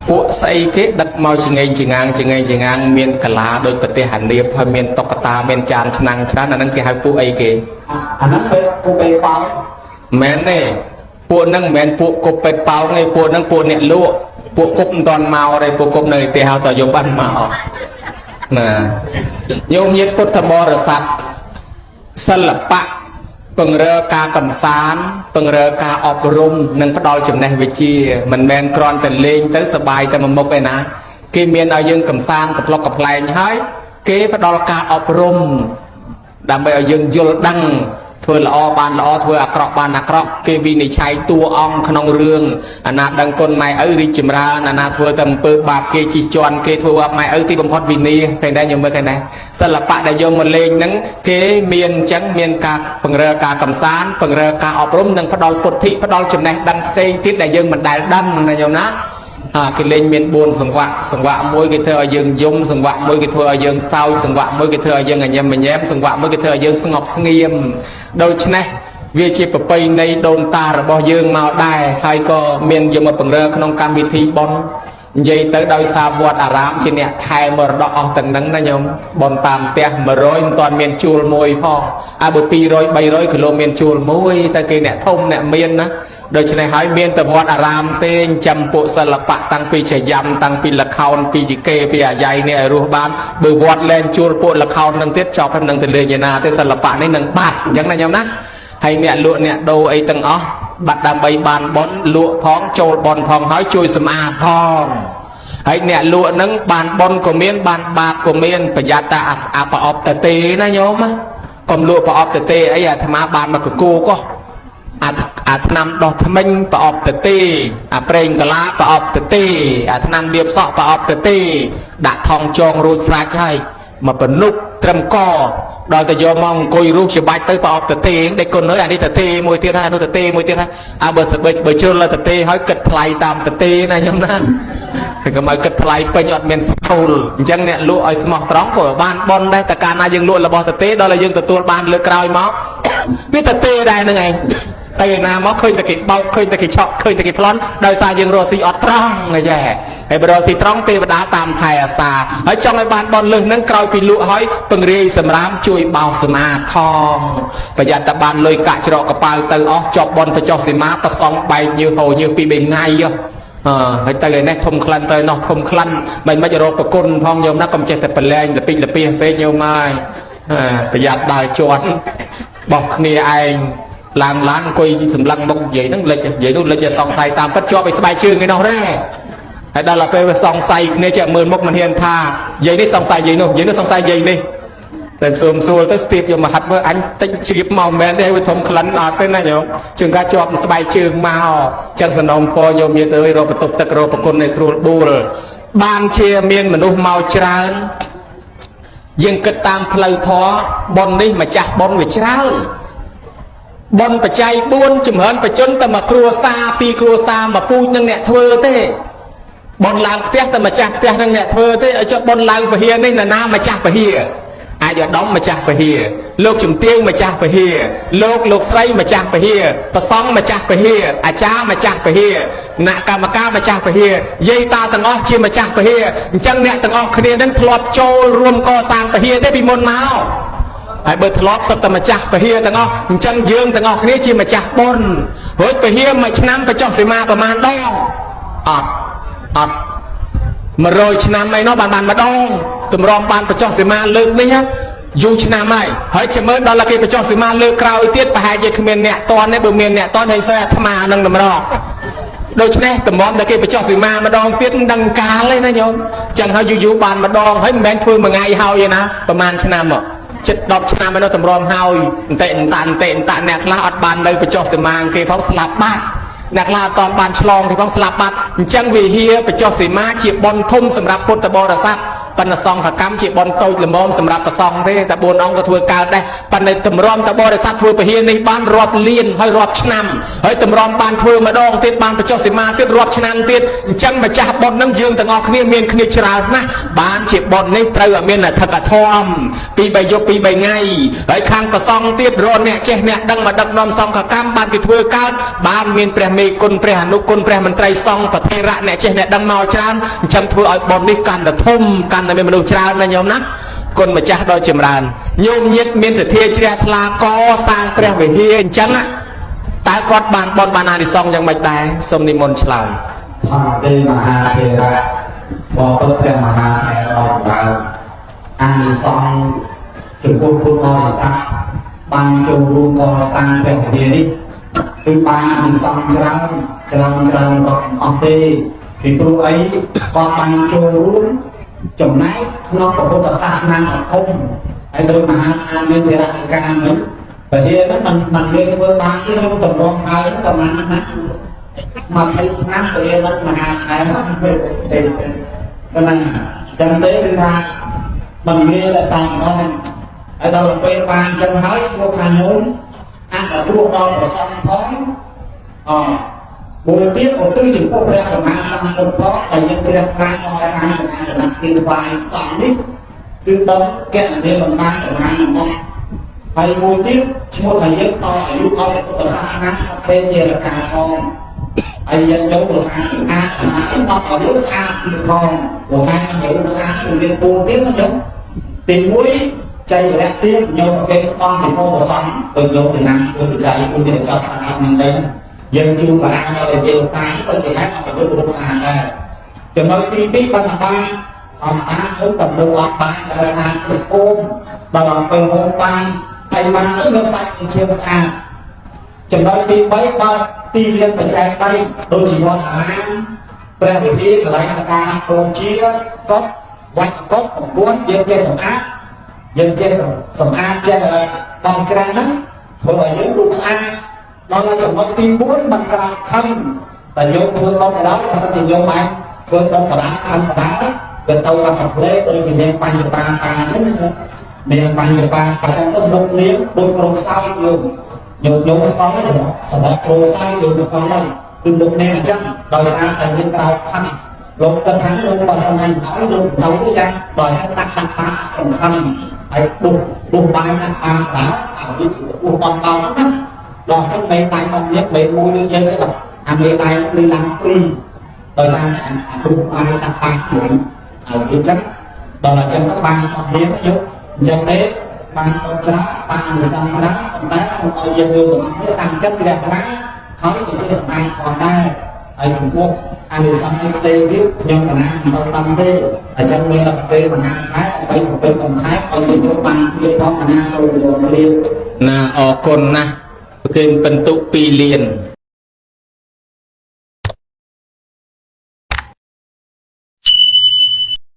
ពួកស្អីគេដឹកមកចង្អេងចង្ងាងមានកាឡាដោយប្រទេសអានីបហើយមានតុក្កតាមានចានឆ្នាំងច្រើនអាហ្នឹងគេហៅពួកអីគេអាហ្នឹងពួកពេប៉ោងមែនទេពួកហ្នឹងមិនមែនពួកគប់ពេប៉ោងទេពួកហ្នឹងពួកអ្នកលក់ពួកគប់មិនតាន់មកទេពួកគប់នៅផ្ទះហើយតយកបានមកណាញោមញាតិពុទ្ធបរិស័ទសិល្បៈពង្រើការកំសាន្តពង្រើការអប់រំនិងផ្ដល់ចំណេះវិជ្ជាមិនមែនគ្រាន់តែលេងទៅសបាយតែមួយមុខឯណាគេមានឲ្យយើងកំសាន្តកំប្លុកកំប្លែងហើយគេផ្ដល់ការអប់រំដើម្បីឲ្យយើងយល់ដឹងធ្វើល្អបានល្អធ្វើអាក្រក់បានអាក្រក់គេវិនិច្ឆ័យតួអង្គក្នុងរឿងអាណាដឹងគុណម៉ែឪរីកចម្រើនអាណាធ្វើតែអំពើបាបគេជិះជាន់គេធ្វើបាបម៉ែឪទីបំផុតវិនាឃើញដែរខ្ញុំមើលឃើញដែរសិល្បៈដែលយកមកលេងហ្នឹងគេមានអញ្ចឹងមានការពង្រើការកំសាន្តពង្រើការអប់រំនិងផ្ដល់ពុទ្ធិផ្ដល់ចំណេះដឹងផ្សេងទៀតដែលយើងមិនដែលដឹងណាញោមណាគេលេងមាន4សង្វាក់មួយគេធ្វើឲ្យយើងយំសង្វាក់មួយគេធ្វើឲ្យយើងសោចសង្វាក់មួយគេធ្វើឲ្យយើងញញឹមញែមសង្វាក់មួយគេធ្វើឲ្យយើងស្ងប់ស្ងៀមដូច្នេះវាជាប្រពៃណីដូនតារបស់យើងមកដែរហើយក៏មានយកមកពង្រើក្នុងកម្មវិធីបុណ្យនិយាយទៅដោយសារវត្តអារាមជាអ្នកថែមរតកអស់ទាំងហ្នឹងណាញោមបុណ្យតាមផ្ទះ100មិនទាន់មានជួលមួយផងបើ200 300គីឡូមានជួលមួយតែគេអ្នកធំអ្នកមានណាដូច្នេះហើយមានតែវត្តអារាមទេចាំពួកសិល្បៈតាំងពីចយាមតាំងពីលខោនពីជីកេពីអាយ៉ៃនេះឲ្យរស់បានបើវត្តលែងជួលពួកលខោននឹងទៀតចប់ហើយនឹងទៅលេងឯណាទេសិល្បៈនេះនឹងបាត់អញ្ចឹងណាញោមណាហើយអ្នកលក់អ្នកដូរអីទាំងអស់បាត់ដើម្បីបានបនលក់ផងចូលបនផងហើយជួយសម្អាតផងហើយអ្នកលក់ហ្នឹងបានបនក៏មានបានបាបក៏មានប្រយ័ត្នតែអាប្រអប់តទេណាញោមកុំលក់ប្រអប់តទេអីអាត្មាបានមកកគោក៏អាថ្នាំដោះថ្មិញប្រអប់តទេអាប្រេងកាឡាប្រអប់តទេអាថ្នាំលាបសក់ប្រអប់តទេដាក់ថងចងរួចស្រេចហើយមកបនុកត្រឹមកដល់តែយកមកអង្គុយរូបច្បាច់ទៅប្រអប់តទេដេកគុណហើយអានេះតទេមួយទៀតហើយអានោះតទេមួយទៀតហើយបើជឿលើតទេហើយគិតថ្លៃតាមតទេណាខ្ញុំណាហើយកុំឲ្យគិតថ្លៃពេញអត់មានស្គូលអញ្ចឹងអ្នកលក់ឲ្យស្មោះត្រង់ក៏បានបនដែរតែកាលណាយើងលក់របស់តទេដល់តែយើងទទួលបានលើក្រោយមកវាតទេដែរហ្នឹងឯងតែឯណាមកឃើញតែគេបោកឃើញតែគេឆក់ឃើញតែគេប្លន់ដោយសារយើងរស់ស៊ីអត់ត្រង់អីយ៉ាហើយបើរស់ស៊ីត្រង់ទេវតាតាមថែអាសាហើយចង់ឲ្យបានបនលឹះហ្នឹងក្រោយពីលក់ហើយពង្រាយសម្រាមជួយបោសសម្អាតផងប្រយ័ត្នតែបានលុយកាក់ច្រកកប៉ៅទៅអស់ជាប់បនបចុះសីមាប្រសងបែកញើសហោញើស2 3ថ្ងៃហើយទៅឯនេះធំក្លិនទៅនោះធំក្លិនមិនរកប្រគុណផងញោមណាកុំចេះតែប្រឡែងលពីលពីពេកញោមហើយប្រយ័ត្នដើរជាន់បោះគ្នាឯងឡើងអង្គុយសម្លឹងមុខនិយាយហ្នឹងលិចនិយាយនោះលិចឲ្យសង្ស័យតាមពិតជាប់ឲ្យស្បែកជើងឯនោះដែរហើយដល់ទៅពេលវាសង្ស័យគ្នាចេះមើលមុខមិនហ៊ានថានិយាយនេះសង្ស័យនិយាយនោះសង្ស័យនិយាយនេះតែសួរទៅស្ទាបយកមកហាត់មើលអញតិចជ្រាបមកមែនទេវាធំក្លិនអត់ទេណាញោមជាងការជាប់ស្បែកជើងមកចឹងសំណុំពរញោមញាតិអើយរកបន្ទប់ទឹករកប្រគុណនៃស្រួលបួលបានជាមានមនុស្សមកច្រើនយើងគិតតាមផ្លូវធម៌បុណ្យនេះម្ចាស់បុណ្យវាច្រើនបុណ្យបច្ច័យ4ចម្រើនបជនតែមកគ្រួសារ2គ្រួសារមកពូជនឹងអ្នកធ្វើទេបុណ្យឡើងផ្ទះតែម្ចាស់ផ្ទះនឹងអ្នកធ្វើទេឲ្យចុះបុណ្យឡើងពហិនេះនរណាម្ចាស់ពហិអាចឧត្តមម្ចាស់ពហិលោកជំទាវម្ចាស់ពហិលោកស្រីម្ចាស់ពហិប្រសង់ម្ចាស់ពហិអាចារ្យម្ចាស់ពហិអ្នកកម្មការម្ចាស់ពហិយាយតាទាំងអស់ជាម្ចាស់ពហិអញ្ចឹងអ្នកទាំងអស់គ្នានឹងធ្លាប់ចូលរួមកសាងពហិទេពីមុនមកហើយបើធ្លាប់សុទ្ធតែម្ចាស់ពហិទាំងអស់អញ្ចឹងយើងទាំងអស់គ្នាជាម្ចាស់បុណ្យរួចពហិមួយឆ្នាំបចុះសីមាប្រមាណដងអត់100ឆ្នាំអីនោះបានម្ដងទម្រាំបានបចុះសីមាលើកនេះយូរឆ្នាំហើយចាំមើលដល់គេបចុះសីមាលើកក្រោយទៀតប្រហែលជាគ្មានអ្នកតន់ទេបើមានអ្នកតន់ហើយស្អីអាត្មានឹងតម្រងដូច្នេះតម្រាំតែគេបចុះសីមាម្ដងទៀតមិនដឹងកាលទេណាញោមចឹងហើយយូរបានម្ដងហើយមិនមែនធ្វើមួយថ្ងៃហើយទេណាប្រហែលឆ្នាំមកជិត10ឆ្នាំឯនោះតម្រាំហើយអន្តិអ្នកខ្លះអត់បាននៅបចុះសីមាគេផងស្លាប់បាត់អ្នកខ្លះអត់បានឆ្លងគេផងស្លាប់បាត់អញ្ចឹងវិហារបចុះសីមាជាបុណ្យធំសម្រាប់ពុទ្ធបរិស័ទ ប៉ុន្តែសង្ឃកម្មជាបនតូចល្មមសម្រាប់ប្រសងទេតែ4អង្គក៏ធ្វើកើតដែរប៉ុន្តែតម្រាំតែបរិស័ទធ្វើពហិនេះបានរាប់លានហើយរាប់ឆ្នាំហើយតម្រាំបានធ្វើម្ដងទៀតបានបញ្ចុះសីមាទៀតរាប់ឆ្នាំទៀតអញ្ចឹងម្ចាស់បុណ្យនឹងយើងទាំងអស់គ្នាមានគ្នាច្រើនណាស់បានជាបុណ្យនេះត្រូវឲ្យមានអធិកធម៌ពី3យប់ពី3ថ្ងៃហើយខាងប្រសងទៀតរកអ្នកចេះអ្នកដឹងមកដឹកនាំសង្ឃកម្មបានគេធ្វើកើតបានមានព្រះមេគុណព្រះអនុគុណព្រះមន្ត្រីសង្ឃប្រធេរៈអ្នកចេះអ្នកដឹងមកច្រើនអញ្ចឹងធ្វើឲ្យបុណ្យនេះកាន់តែធំកាន់តែមានមនុស្សច្រើនណាញោមណាគុណម្ចាស់ដ៏ចម្រើនញោមញាតិមានសទ្ធាជ្រះថ្លាកសាងព្រះវិហារអញ្ចឹងតើគាត់បានបុណ្យបានអានិសង្ឃយ៉ាងម៉េចដែរសូមនិមន្តឆ្លើយធម្មទេមហាធេរៈបបិទ្ធព្រះមហាថេរដ៏ឡើងអានិសង្ឃចំពោះពុទ្ធបរិស័ទបានចូលរួមកសាងព្រះវិហារនេះគឺបានអានិសង្ឃច្រើនអត់ទេពីព្រោះអីគាត់បានចូលរួមចំណែកក្នុងពុទ្ធសាសនាធំហើយដោយមហាអានិធរៈកានេះពហិហ្នឹងมันមានធ្វើបានទេខ្ញុំតម្រង់ហើយប្រហែលណា20ឆ្នាំពហិហ្នឹងមហាអាយហ្នឹងពេលទេប៉ុន្តែចឹងទេគឺថាมันងាយតែតាមអស់ហើយដល់ពេលបានចឹងហើយឈ្មោះថាញោមអាចព្រោះដល់ប្រសងផងបុលទៀតឧទ្ទិសចំពោះព្រះសម្មាសម្ពុទ្ធផងដែលយើងព្រះខ្លាចអសាសនាសនៈទីវាយសង្ឃនេះគឺដល់កណនីមិនបានប្រមាណមកហើយមួយទៀតឈ្មោះថាយើងតអាយុឲ្យពុទ្ធសាសនាពេលជារកាផងហើយយើងយកពុទ្ធសាសនាស្អាតដល់អាយុស្អាតទៀតផងព្រោះហើយយើងស្អាតគឺមានពូទៀតណាយើងទី1ចៃរៈទៀតយកទៅស្គំពីពោធិសង្ឃទៅយកទៅណាគឺចៃគឺមានចោតស្អាតនឹងដែរយើងជួបបាអានដល់យើងតាទៅគេហៅឲ្យទៅរូបស្អាតដែរចំណុចទី2បានថាអមតាយើងតំណអត់បានដល់ស្អាតទៅស្គមដល់អំពើហូបបានហើយបានទៅមានសាច់ជាស្អាតចំណុចទី3បើទីរៀនបច្ចេកដីដូចជាវត្តអារាមព្រះវិហារកន្លែងសក្ការៈបូជាកុដិវត្តកុដិអង្គរយើងចេះសម្អាតយើងចេះសម្អាតចេះបងក្រាស់ហ្នឹងធ្វើឲ្យយើងរូបស្អាតដល់ចំណុចទី4មិនក្រោកខឹងតែយកធ្វើបបដល់បើសិនជាយកបានធ្វើបបដាខឹងបដាវាទៅមកខាងផ្លេដូចជានាងបញ្ញបាហ្នឹងនាងបញ្ញបាបើទៅលោកនាងដូចក្រុមសោយយកស្គំហ្នឹងសម្រាប់គ្រូសោយយកស្គំហ្នឹងគឺលោកនាងអញ្ចឹងដោយសារតែយើងក្រោកខឹងលោកគិតថាលោកបើសិនណាឲ្យលោកទៅទៅយ៉ាងដោយហេតុដាក់បាសំខាន់ហើយពុះបាយដាក់បាដល់ឲ្យពុះបងដល់ហ្នឹងដល់ហ្នឹងមេដៃមកទៀតមេមួយនឹងយើងទេអាមេដៃលឺឡើងពីរដោយសារអាពុះបាយដាក់បាឲ្យយើងចឹងដល់អញ្ចឹងបានអត់មានយកអញ្ចឹងទេបានអត់ច្រាបានមិនសំច្រាប៉ុន្តែសូមឲ្យយើងយកទៅតាំងចិត្តជ្រះថ្លាហើយទៅជាសម្អាតផងដែរហើយចំពោះអានិសង្ឃផ្សេងទៀតខ្ញុំកណាមិនសូវតាមទេអញ្ចឹងមានតែពេលមហាខែទៅពេលកំខែឲ្យយើងយកបានទៀតផងកណាសូមរំលាយណាអរគុណណាស់គេពិន្ទុ2លាន